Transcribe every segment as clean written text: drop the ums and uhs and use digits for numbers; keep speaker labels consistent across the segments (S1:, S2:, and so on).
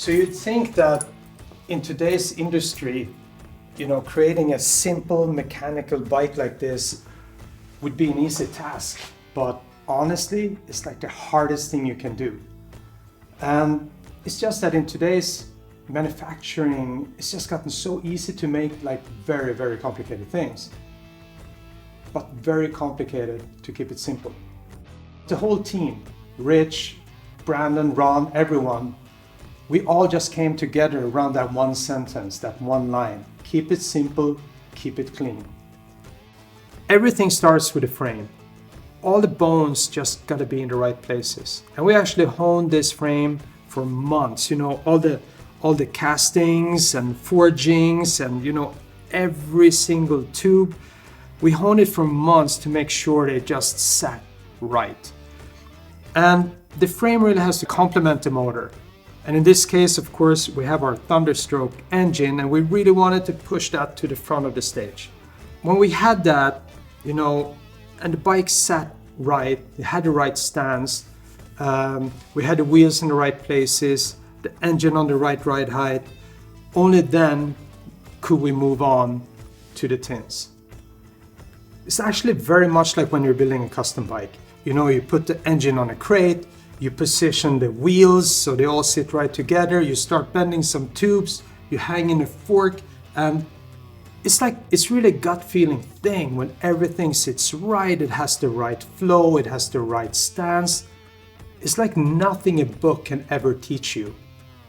S1: So you'd think that in today's industry, creating a simple mechanical bike like this would be an easy task, but honestly, it's like the hardest thing you can do. And it's just that in today's manufacturing, it's just gotten so easy to make like very, very complicated things, but very complicated to keep it simple. The whole team, Rich, Brandon, Ron, everyone, we all just came together around that one sentence, that one line. Keep it simple, keep it clean. Everything starts with a frame. All the bones just gotta be in the right places. And we actually honed this frame for months, all the castings and forgings and every single tube. We honed it for months to make sure they just sat right. And the frame really has to complement the motor. And in this case, of course, we have our Thunderstroke engine, and we really wanted to push that to the front of the stage. When we had that, and the bike sat right, it had the right stance, we had the wheels in the right places, the engine on the right ride height, only then could we move on to the tins. It's actually very much like when you're building a custom bike. You put the engine on a crate, you position the wheels so they all sit right together, you start bending some tubes, you hang in a fork, and it's really a gut feeling thing when everything sits right, it has the right flow, it has the right stance. It's like nothing a book can ever teach you.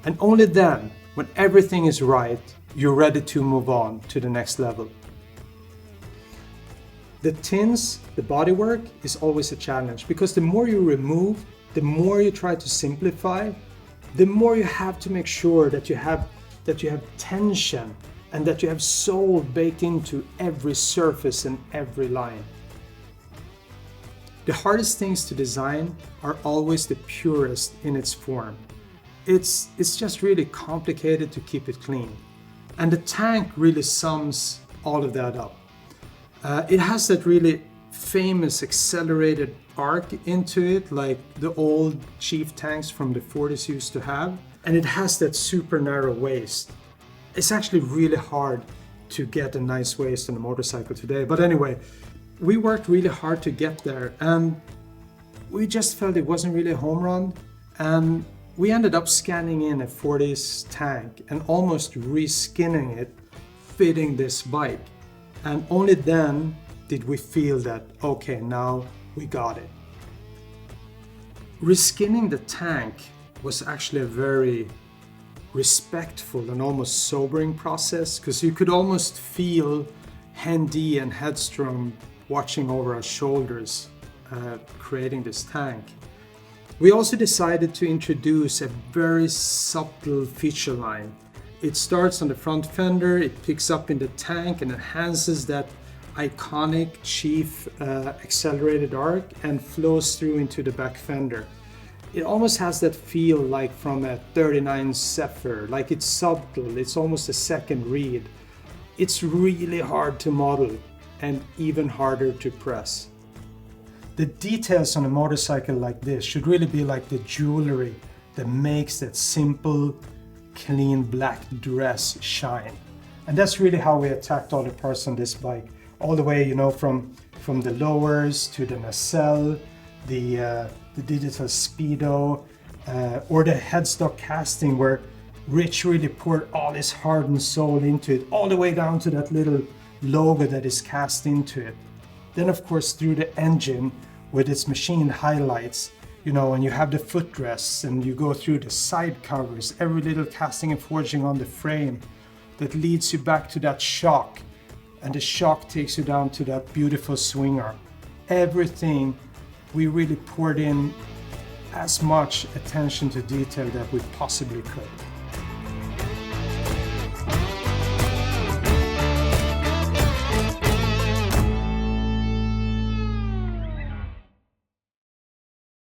S1: And only then, when everything is right, you're ready to move on to the next level. The tins, the bodywork is always a challenge because the more you remove, the more you try to simplify, the more you have to make sure that you have tension and that you have soul baked into every surface and every line. The hardest things to design are always the purest in its form. It's just really complicated to keep it clean. And the tank really sums all of that up. It has that really famous accelerated arc into it, like the old Chief tanks from the 40s used to have. And it has that super narrow waist. It's actually really hard to get a nice waist on a motorcycle today. But anyway, we worked really hard to get there, and we just felt it wasn't really a home run. And we ended up scanning in a 40s tank and almost reskinning it, fitting this bike. And only then did we feel that, okay, now we got it. Reskinning the tank was actually a very respectful and almost sobering process, because you could almost feel Hendy and Headstrong watching over our shoulders, creating this tank. We also decided to introduce a very subtle feature line. It starts on the front fender, it picks up in the tank and enhances that iconic Chief accelerated arc and flows through into the back fender. It almost has that feel like from a 39 Zephyr, like it's subtle, it's almost a second read. It's really hard to model and even harder to press. The details on a motorcycle like this should really be like the jewelry that makes that simple, clean black dress shine. And that's really how we attacked all the parts on this bike. All the way, from the lowers to the nacelle, the digital speedo, or the headstock casting where Rich really poured all his heart and soul into it, all the way down to that little logo that is cast into it. Then of course through the engine with its machined highlights, and you have the footrest and you go through the side covers, every little casting and forging on the frame that leads you back to that shock, and the shock takes you down to that beautiful swing arm. Everything, we really poured in as much attention to detail that we possibly could.